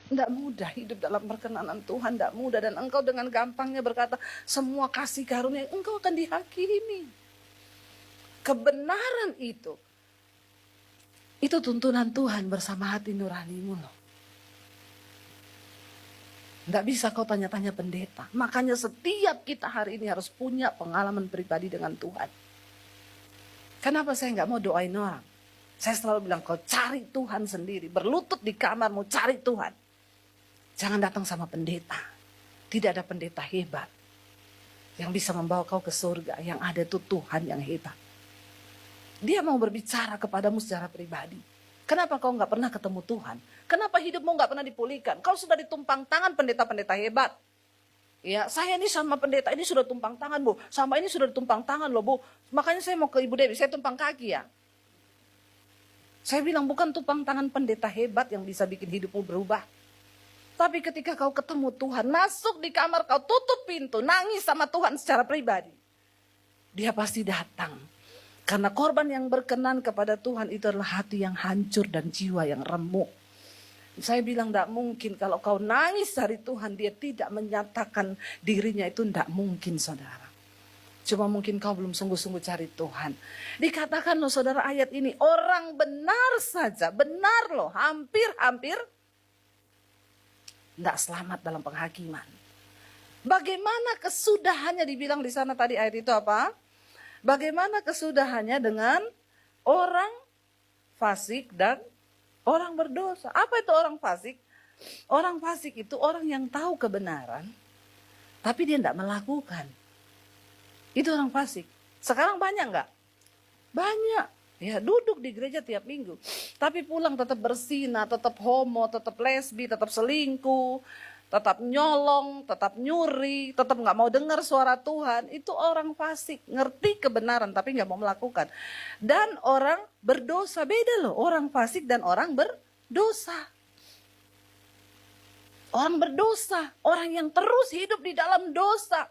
Tidak mudah hidup dalam perkenanan Tuhan, tidak mudah. Dan engkau dengan gampangnya berkata, semua kasih karunia, engkau akan dihakimi. Kebenaran itu tuntunan Tuhan bersama hati nuranimu loh. Tidak bisa kau tanya-tanya pendeta. Makanya setiap kita hari ini harus punya pengalaman pribadi dengan Tuhan. Kenapa saya nggak mau doain orang? Saya selalu bilang, kau cari Tuhan sendiri. Berlutut di kamarmu, cari Tuhan. Jangan datang sama pendeta. Tidak ada pendeta hebat yang bisa membawa kau ke surga. Yang ada itu Tuhan yang hebat. Dia mau berbicara kepadamu secara pribadi. Kenapa kau nggak pernah ketemu Tuhan? Kenapa hidupmu nggak pernah dipulihkan? Kau sudah ditumpang tangan pendeta-pendeta hebat. Ya, saya ini sama pendeta ini sudah tumpang tangan, Bu. Sama ini sudah ditumpang tangan loh, Bu. Makanya saya mau ke Ibu Dewi, saya tumpang kaki ya. Saya bilang bukan tumpang tangan pendeta hebat yang bisa bikin hidupmu berubah. Tapi ketika kau ketemu Tuhan, masuk di kamar kau, tutup pintu, nangis sama Tuhan secara pribadi. Dia pasti datang. Karena korban yang berkenan kepada Tuhan itu adalah hati yang hancur dan jiwa yang remuk. Saya bilang tidak mungkin kalau kau nangis dari Tuhan, dia tidak menyatakan dirinya, itu tidak mungkin saudara. Cuma mungkin kau belum sungguh-sungguh cari Tuhan. Dikatakan loh saudara ayat ini, orang benar saja, benar loh, hampir-hampir tidak selamat dalam penghakiman. Bagaimana kesudahannya dibilang di sana tadi ayat itu apa? Bagaimana kesudahannya dengan orang fasik dan orang berdosa? Apa itu orang fasik? Orang fasik itu orang yang tahu kebenaran, tapi dia tidak melakukan. Itu orang fasik. Sekarang banyak nggak? Banyak. Ya, duduk di gereja tiap minggu. Tapi pulang tetap berzina, tetap homo, tetap lesbi, tetap selingkuh, tetap nyolong, tetap nyuri, tetap nggak mau dengar suara Tuhan. Itu orang fasik, ngerti kebenaran tapi nggak mau melakukan. Dan orang berdosa, beda loh, orang fasik dan orang berdosa. Orang berdosa, orang yang terus hidup di dalam dosa.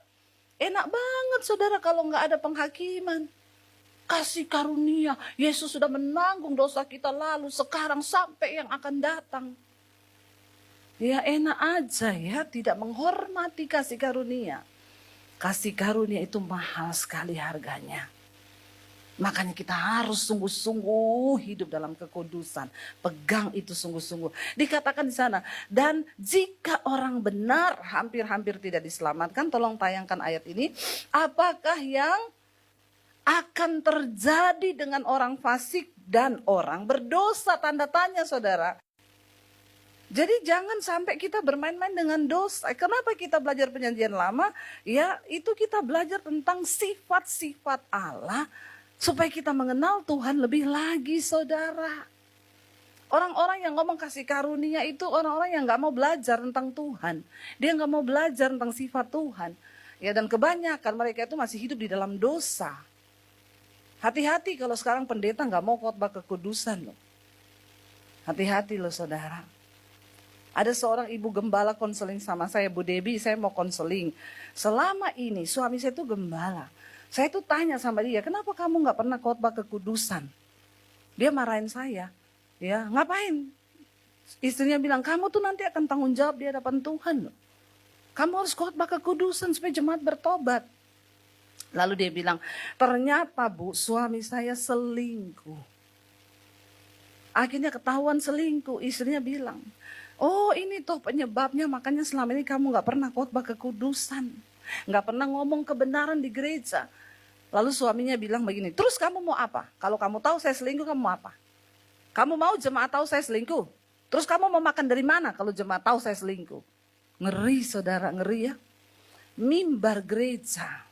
Enak banget saudara kalau nggak ada penghakiman. Kasih karunia, Yesus sudah menanggung dosa kita lalu, sekarang sampai yang akan datang. Ya enak aja ya, tidak menghormati kasih karunia. Kasih karunia itu mahal sekali harganya. Makanya kita harus sungguh-sungguh hidup dalam kekudusan. Pegang itu sungguh-sungguh. Dikatakan di sana, dan jika orang benar hampir-hampir tidak diselamatkan, tolong tayangkan ayat ini. Apakah yang akan terjadi dengan orang fasik dan orang berdosa? Tanda tanya saudara. Jadi jangan sampai kita bermain-main dengan dosa. Kenapa kita belajar perjanjian lama? Ya itu kita belajar tentang sifat-sifat Allah. Supaya kita mengenal Tuhan lebih lagi saudara. Orang-orang yang ngomong kasih karunia itu orang-orang yang gak mau belajar tentang Tuhan. Dia gak mau belajar tentang sifat Tuhan. Ya dan kebanyakan mereka itu masih hidup di dalam dosa. Hati-hati kalau sekarang pendeta gak mau khotbah kekudusan loh. Hati-hati loh saudara. Ada seorang ibu gembala konseling sama saya, Bu Debi, saya mau konseling. Selama ini suami saya itu gembala. Saya tuh tanya sama dia, kenapa kamu gak pernah khotbah kekudusan? Dia marahin saya. Ya, ngapain? Istrinya bilang, kamu tuh nanti akan tanggung jawab di hadapan Tuhan loh. Kamu harus khotbah kekudusan supaya jemaat bertobat. Lalu dia bilang, ternyata Bu, suami saya selingkuh. Akhirnya ketahuan selingkuh, istrinya bilang, oh ini tuh penyebabnya, makanya selama ini kamu gak pernah khotbah kekudusan. Gak pernah ngomong kebenaran di gereja. Lalu suaminya bilang begini, terus kamu mau apa? Kalau kamu tahu saya selingkuh, kamu mau apa? Kamu mau jemaat tahu saya selingkuh? Terus kamu mau makan dari mana kalau jemaat tahu saya selingkuh? Ngeri saudara, ngeri ya. Mimbar gereja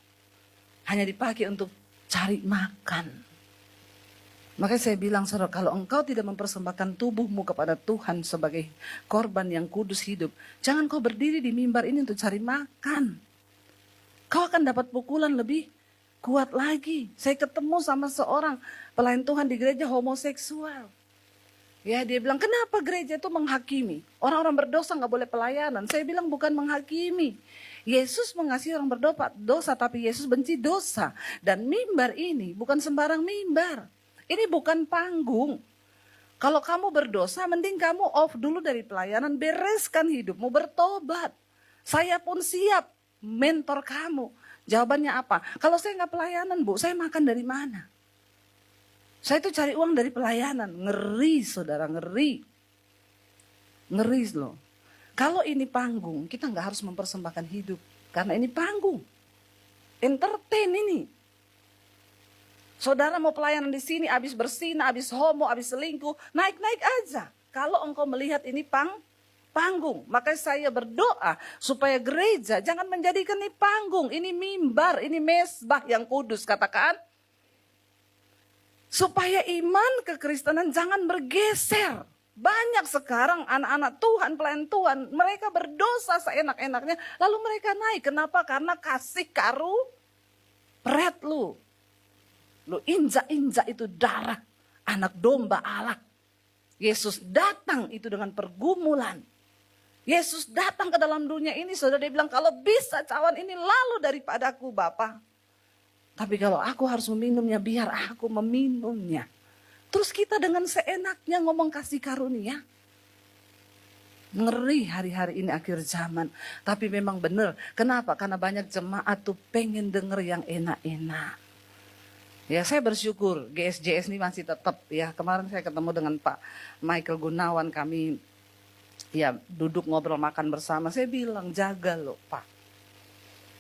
hanya dipakai untuk cari makan. Makanya saya bilang saudara, kalau engkau tidak mempersembahkan tubuhmu kepada Tuhan sebagai korban yang kudus hidup, jangan kau berdiri di mimbar ini untuk cari makan. Kau akan dapat pukulan lebih kuat lagi. Saya ketemu sama seorang pelayan Tuhan di gereja homoseksual. Ya dia bilang, kenapa gereja itu menghakimi? Orang-orang berdosa gak boleh pelayanan. Saya bilang bukan menghakimi. Yesus mengasihi orang berdosa, tapi Yesus benci dosa. Dan mimbar ini bukan sembarang mimbar. Ini bukan panggung. Kalau kamu berdosa, mending kamu off dulu dari pelayanan, bereskan hidupmu, bertobat. Saya pun siap mentor kamu. Jawabannya apa? Kalau saya nggak pelayanan, Bu, saya makan dari mana? Saya itu cari uang dari pelayanan. Ngeri, saudara, ngeri. Ngeri loh. Kalau ini panggung, kita nggak harus mempersembahkan hidup. Karena ini panggung. Entertain ini. Saudara mau pelayanan di sini, habis bersina, habis homo, habis selingkuh, naik-naik aja. Kalau engkau melihat ini panggung, maka saya berdoa supaya gereja jangan menjadikan ini panggung, ini mimbar, ini mesbah yang kudus, katakan. Supaya iman kekristenan jangan bergeser. Banyak sekarang anak-anak Tuhan, pelayan Tuhan, mereka berdosa seenak-enaknya, lalu mereka naik. Kenapa? Karena kasih peret lu. Lu injak-injak itu darah anak domba Allah. Yesus datang itu dengan pergumulan. Yesus datang ke dalam dunia ini, saudara, dia bilang, kalau bisa cawan ini lalu daripadaku Bapa. Tapi kalau aku harus meminumnya, biar aku meminumnya. Terus kita dengan seenaknya ngomong kasih karunia. Ngeri hari-hari ini akhir zaman. Tapi memang benar. Kenapa? Karena banyak jemaat tuh pengen denger yang enak-enak. Ya, saya bersyukur GSJS ini masih tetap ya. Kemarin saya ketemu dengan Pak Michael Gunawan, kami ya duduk ngobrol makan bersama. Saya bilang, jaga loh Pak.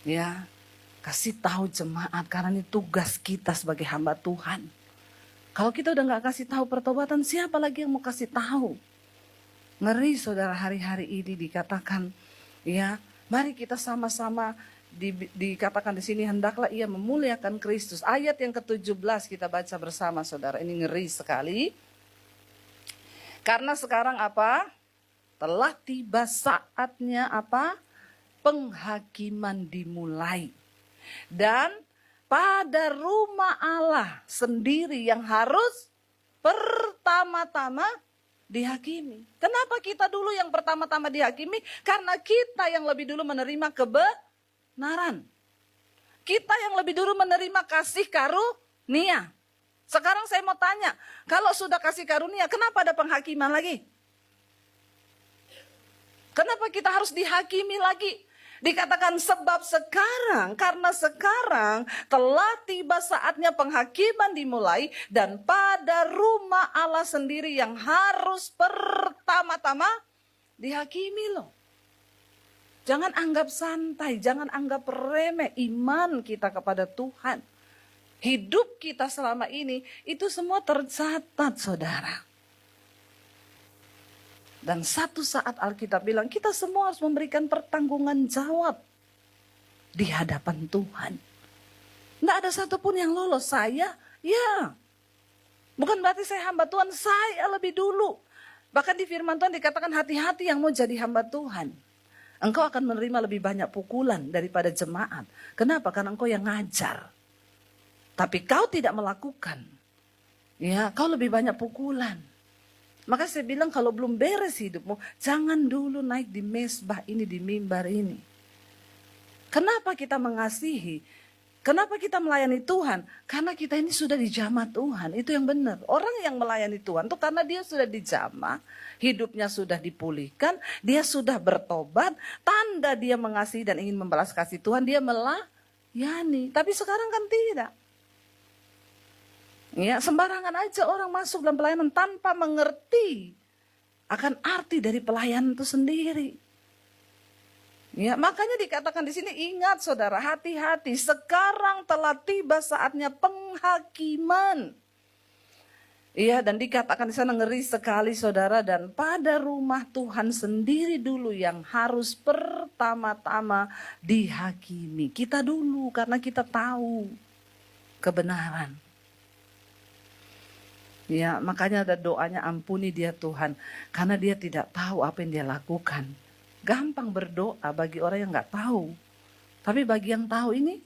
Ya, kasih tahu jemaat karena ini tugas kita sebagai hamba Tuhan. Kalau kita udah gak kasih tahu pertobatan, siapa lagi yang mau kasih tahu? Ngeri, saudara, hari-hari ini dikatakan ya, mari kita sama-sama dikatakan di sini, hendaklah ia memuliakan Kristus. Ayat yang ke-17 kita baca bersama, saudara. Ini ngeri sekali. Karena sekarang apa? Telah tiba saatnya apa? Penghakiman dimulai. Dan pada rumah Allah sendiri yang harus pertama-tama dihakimi. Kenapa kita dulu yang pertama-tama dihakimi? Karena kita yang lebih dulu menerima kebenaran. Kita yang lebih dulu menerima kasih karunia. Sekarang saya mau tanya, kalau sudah kasih karunia, kenapa ada penghakiman lagi? Kenapa kita harus dihakimi lagi? Dikatakan sebab sekarang, karena sekarang telah tiba saatnya penghakiman dimulai, dan pada rumah Allah sendiri yang harus pertama-tama dihakimi loh. Jangan anggap santai, jangan anggap remeh iman kita kepada Tuhan. Hidup kita selama ini, itu semua tercatat, saudara. Dan satu saat Alkitab bilang, kita semua harus memberikan pertanggungan jawab di hadapan Tuhan. Tidak ada satupun yang lolos. Saya, ya. Bukan berarti saya hamba Tuhan, saya lebih dulu. Bahkan di firman Tuhan dikatakan, hati-hati yang mau jadi hamba Tuhan. Engkau akan menerima lebih banyak pukulan daripada jemaat. Kenapa? Karena engkau yang ngajar. Tapi kau tidak melakukan. Ya, kau lebih banyak pukulan. Maka saya bilang, kalau belum beres hidupmu, jangan dulu naik di mesbah ini, di mimbar ini. Kenapa kita mengasihi? Kenapa kita melayani Tuhan? Karena kita ini sudah dijamah Tuhan, itu yang benar. Orang yang melayani Tuhan itu karena dia sudah dijamah, hidupnya sudah dipulihkan, dia sudah bertobat, tanda dia mengasihi dan ingin membalas kasih Tuhan, dia melayani. Tapi sekarang kan tidak. Ya, sembarangan aja orang masuk dalam pelayanan tanpa mengerti akan arti dari pelayanan itu sendiri. Ya, makanya dikatakan di sini, ingat saudara, hati-hati, sekarang telah tiba saatnya penghakiman. Iya, dan dikatakan di sana ngeri sekali saudara, dan pada rumah Tuhan sendiri dulu yang harus pertama-tama dihakimi. Kita dulu karena kita tahu kebenaran. Ya, makanya ada doanya, ampuni dia Tuhan, karena dia tidak tahu apa yang dia lakukan. Gampang berdoa bagi orang yang nggak tahu. Tapi bagi yang tahu ini,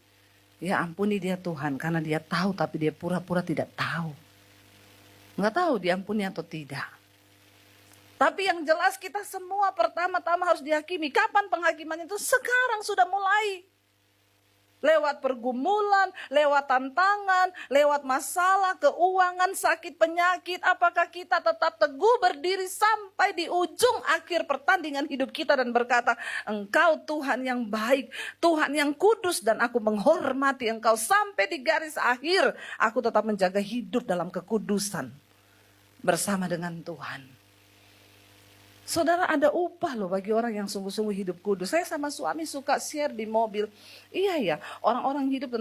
ya ampuni dia Tuhan, karena dia tahu tapi dia pura-pura tidak tahu. Nggak tahu diampuni atau tidak. Tapi yang jelas kita semua pertama-tama harus dihakimi. Kapan penghakiman itu? Sekarang sudah mulai. Lewat pergumulan, lewat tantangan, lewat masalah, keuangan, sakit, penyakit. Apakah kita tetap teguh berdiri sampai di ujung akhir pertandingan hidup kita dan berkata, Engkau Tuhan yang baik, Tuhan yang kudus, dan aku menghormati Engkau sampai di garis akhir. Aku tetap menjaga hidup dalam kekudusan bersama dengan Tuhan. Saudara, ada upah loh bagi orang yang sungguh-sungguh hidup kudus. Saya sama suami suka share di mobil. Iya ya, orang-orang hidup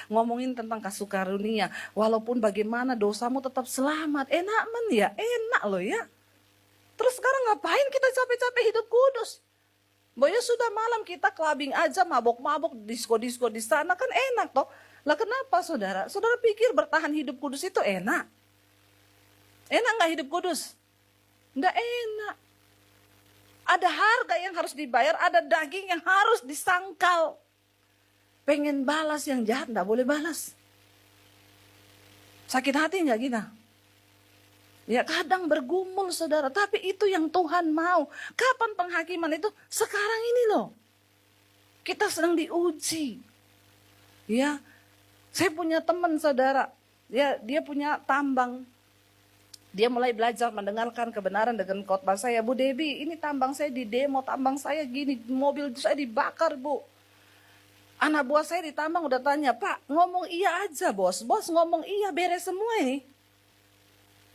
ngomongin tentang kasih karunia. Walaupun bagaimana dosamu tetap selamat. Enak ya, enak loh ya. Terus sekarang ngapain kita capek-capek hidup kudus? Boya sudah malam kita clubbing aja, mabok-mabok, disko-disko di sana, kan enak toh. Lah kenapa saudara? Saudara pikir bertahan hidup kudus itu enak? Enak gak hidup kudus? Nggak enak. Ada harga yang harus dibayar, ada daging yang harus disangkal. Pengen balas yang jahat, gak boleh balas. Sakit hati gak kita? Ya kadang bergumul saudara, tapi itu yang Tuhan mau. Kapan penghakiman itu? Sekarang ini loh. Kita sedang diuji. Ya, saya punya teman saudara, ya dia punya tambang. Dia mulai belajar mendengarkan kebenaran dengan khotbah saya. Bu Debbie, ini tambang saya di demo, tambang saya gini, mobil saya dibakar bu. Anak buah saya di tambang udah tanya, Pak ngomong iya aja bos. Bos ngomong iya beres semua ini.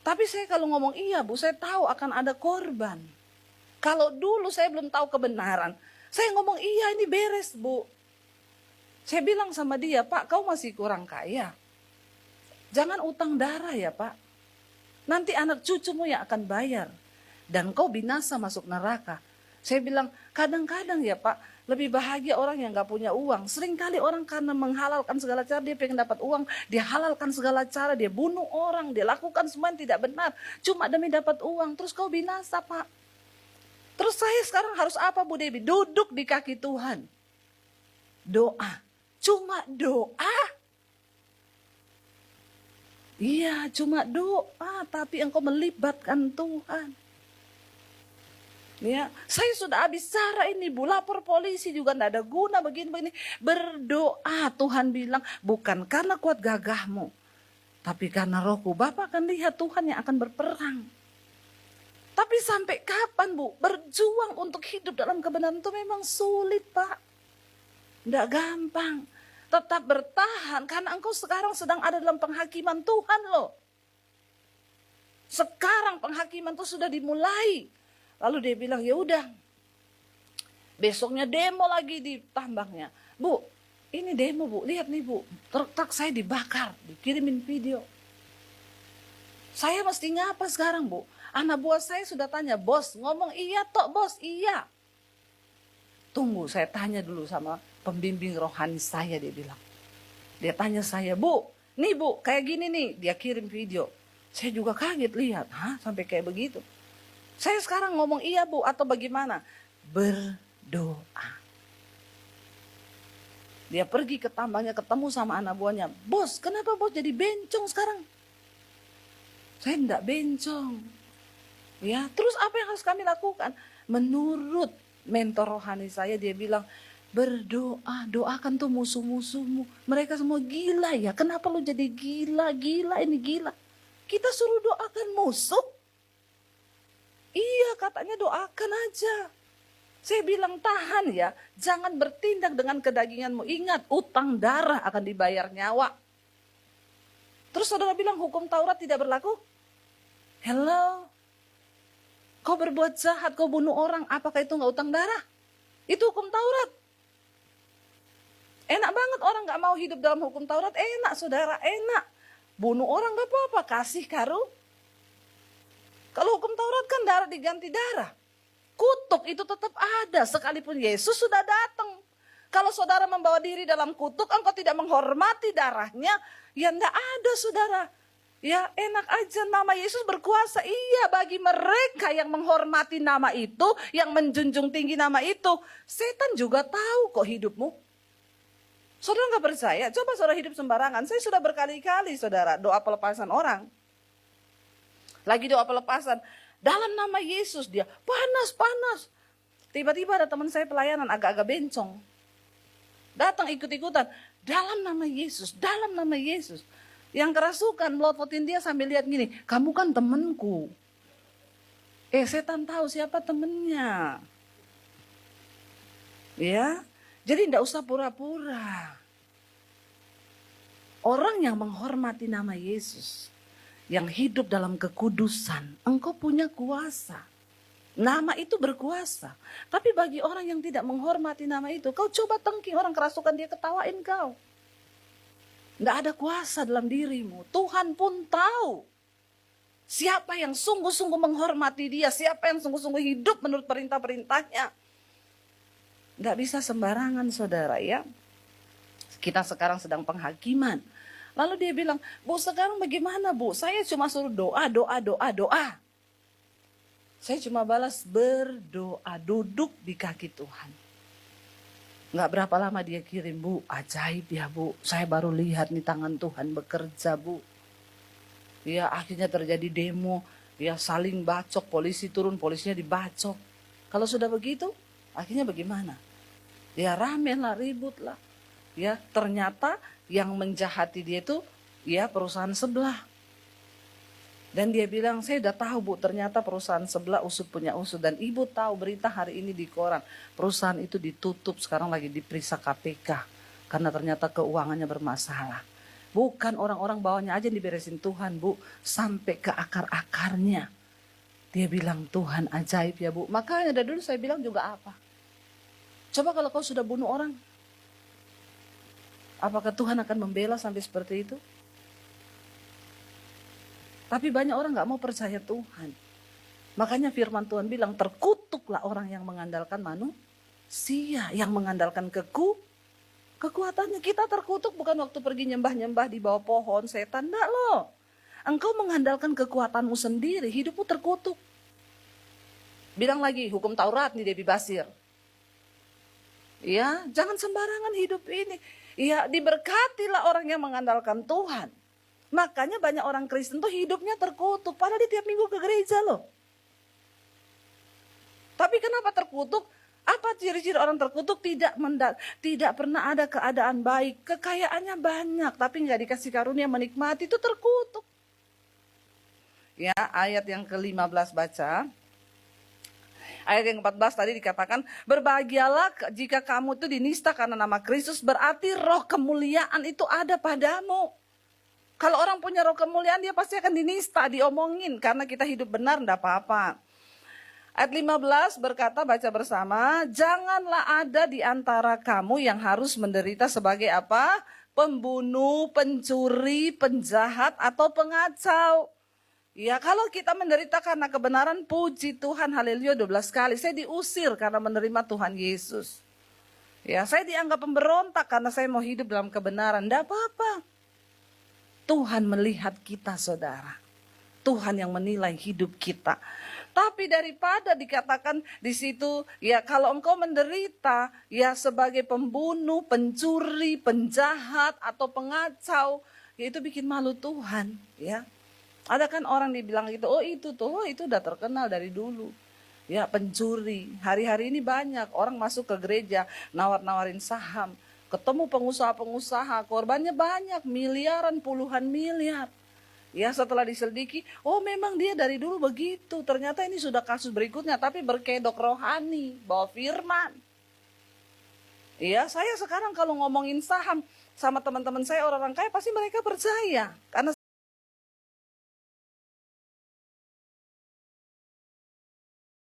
Tapi saya kalau ngomong iya bu, saya tahu akan ada korban. Kalau dulu saya belum tahu kebenaran, saya ngomong iya ini beres bu. Saya bilang sama dia, Pak kau masih kurang kaya. Jangan utang darah ya Pak. Nanti anak cucumu yang akan bayar. Dan kau binasa masuk neraka. Saya bilang, kadang-kadang ya Pak, lebih bahagia orang yang gak punya uang. Seringkali orang karena menghalalkan segala cara, dia pengen dapat uang. Dia halalkan segala cara, dia bunuh orang, dia lakukan semua yang tidak benar. Cuma demi dapat uang, terus kau binasa Pak. Terus saya sekarang harus apa Bu Debbie? Duduk di kaki Tuhan. Doa. Cuma doa. Iya, cuma doa, tapi engkau melibatkan Tuhan. Ya, saya sudah habis cara ini, Bu, lapor polisi juga tidak ada guna begini-begini. Berdoa, Tuhan bilang, bukan karena kuat gagahmu, tapi karena rohku. Bapak akan lihat Tuhan yang akan berperang. Tapi sampai kapan, Bu? Berjuang untuk hidup dalam kebenaran itu memang sulit, Pak. Tidak gampang. Tetap bertahan karena engkau sekarang sedang ada dalam penghakiman Tuhan loh. Sekarang penghakiman itu sudah dimulai. Lalu dia bilang ya udah. Besoknya demo lagi di tambangnya. Bu, ini demo Bu, lihat nih Bu. Truk saya dibakar, dikirimin video. Saya mesti ngapa sekarang Bu? Anak buah saya sudah tanya, bos ngomong iya tok bos, iya. Tunggu saya tanya dulu sama pembimbing rohani saya, dia bilang. Dia tanya saya, Bu, nih Bu, kayak gini nih. Dia kirim video. Saya juga kaget lihat, sampai kayak begitu. Saya sekarang ngomong iya Bu, atau bagaimana? Berdoa. Dia pergi ke tambangnya, ketemu sama anak buahnya. Bos, kenapa bos jadi bencong sekarang? Saya enggak bencong. Ya, terus apa yang harus kami lakukan? Menurut mentor rohani saya, dia bilang, berdoa, doakan tuh musuh-musuhmu. Mereka semua gila ya, kenapa lu jadi gila, ini gila. Kita suruh doakan musuh. Iya, katanya doakan aja. Saya bilang tahan ya, jangan bertindak dengan kedaginganmu. Ingat, utang darah akan dibayar nyawa. Terus saudara bilang hukum Taurat tidak berlaku? Hello? Kau berbuat jahat, kau bunuh orang, apakah itu gak utang darah? Itu hukum Taurat. Enak banget orang gak mau hidup dalam hukum Taurat, enak saudara, enak. Bunuh orang gak apa-apa, kasih karu. Kalau hukum Taurat kan darah diganti darah. Kutuk itu tetap ada, sekalipun Yesus sudah datang. Kalau saudara membawa diri dalam kutuk, engkau tidak menghormati darahnya, ya enggak ada saudara. Ya enak aja, nama Yesus berkuasa. Iya, bagi mereka yang menghormati nama itu, yang menjunjung tinggi nama itu. Setan juga tahu kok hidupmu. Saudara gak percaya? Coba saudara hidup sembarangan. Saya sudah berkali-kali saudara doa pelepasan orang. Lagi doa pelepasan. Dalam nama Yesus dia panas. Tiba-tiba ada teman saya pelayanan agak-agak bencong. Datang ikut-ikutan. Dalam nama Yesus, dalam nama Yesus. Yang kerasukan melototin dia sambil lihat gini, kamu kan temenku. Setan tahu siapa temennya. Ya, jadi tidak usah pura-pura. Orang yang menghormati nama Yesus, yang hidup dalam kekudusan, engkau punya kuasa. Nama itu berkuasa. Tapi bagi orang yang tidak menghormati nama itu, kau coba tengking orang kerasukan, dia ketawain kau. Tidak ada kuasa dalam dirimu. Tuhan pun tahu siapa yang sungguh-sungguh menghormati dia, siapa yang sungguh-sungguh hidup menurut perintah-perintahnya. Nggak bisa sembarangan, saudara, ya. Kita sekarang sedang penghakiman. Lalu dia bilang, Bu, sekarang bagaimana, Bu? Saya cuma suruh doa. Saya cuma balas berdoa, duduk di kaki Tuhan. Nggak berapa lama dia kirim, Bu, ajaib ya, Bu. Saya baru lihat nih tangan Tuhan bekerja, Bu. Ya, akhirnya terjadi demo. Ya, saling bacok, polisi turun, polisinya dibacok. Kalau sudah begitu, akhirnya bagaimana? Ya rame lah, ribut lah. Ya, ternyata yang menjahati dia itu ya perusahaan sebelah. Dan dia bilang, saya udah tahu, Bu, ternyata perusahaan sebelah usut punya usut. Dan ibu tahu berita hari ini di koran, perusahaan itu ditutup, sekarang lagi diperiksa KPK. Karena ternyata keuangannya bermasalah. Bukan orang-orang bawahnya aja yang diberesin Tuhan, Bu, sampai ke akar-akarnya. Dia bilang, Tuhan ajaib ya, Bu. Makanya dari dulu saya bilang juga apa? Coba kalau kau sudah bunuh orang, apakah Tuhan akan membela sampai seperti itu? Tapi banyak orang gak mau percaya Tuhan. Makanya firman Tuhan bilang, terkutuklah orang yang mengandalkan manusia, yang mengandalkan kekuatannya. Kita terkutuk bukan waktu pergi nyembah-nyembah di bawah pohon setan, enggak loh. Engkau mengandalkan kekuatanmu sendiri, hidupmu terkutuk. Bilang lagi, hukum Taurat nih Debbie Basir. Ya, jangan sembarangan hidup ini. Ya, diberkatilah orang yang mengandalkan Tuhan. Makanya banyak orang Kristen tuh hidupnya terkutuk. Padahal dia tiap minggu ke gereja loh. Tapi kenapa terkutuk? Apa ciri-ciri orang terkutuk? Tidak pernah ada keadaan baik. Kekayaannya banyak, tapi nggak dikasih karunia menikmati, itu terkutuk. Ya, ayat yang ke-15 baca. Ayat yang ke-14 tadi dikatakan, berbahagialah jika kamu itu dinista karena nama Kristus, berarti roh kemuliaan itu ada padamu. Kalau orang punya roh kemuliaan, dia pasti akan dinista, diomongin, karena kita hidup benar, enggak apa-apa. Ayat 15 berkata, baca bersama, janganlah ada di antara kamu yang harus menderita sebagai apa? Pembunuh, pencuri, penjahat, atau pengacau. Ya, kalau kita menderita karena kebenaran, puji Tuhan, haleluya 12 kali. Saya diusir karena menerima Tuhan Yesus. Ya, saya dianggap pemberontak karena saya mau hidup dalam kebenaran. Tidak apa-apa. Tuhan melihat kita, saudara. Tuhan yang menilai hidup kita. Tapi daripada dikatakan di situ, ya kalau engkau menderita, ya sebagai pembunuh, pencuri, penjahat, atau pengacau, ya itu bikin malu Tuhan, ya. Ada kan orang dibilang gitu, oh itu udah terkenal dari dulu. Ya, pencuri. Hari-hari ini banyak orang masuk ke gereja, nawar-nawarin saham. Ketemu pengusaha-pengusaha, korbannya banyak, miliaran, puluhan miliar. Ya, setelah diselidiki, oh memang dia dari dulu begitu. Ternyata ini sudah kasus berikutnya, tapi berkedok rohani, bawa firman. Ya, saya sekarang kalau ngomongin saham sama teman-teman saya orang-orang kaya, pasti mereka percaya. Karena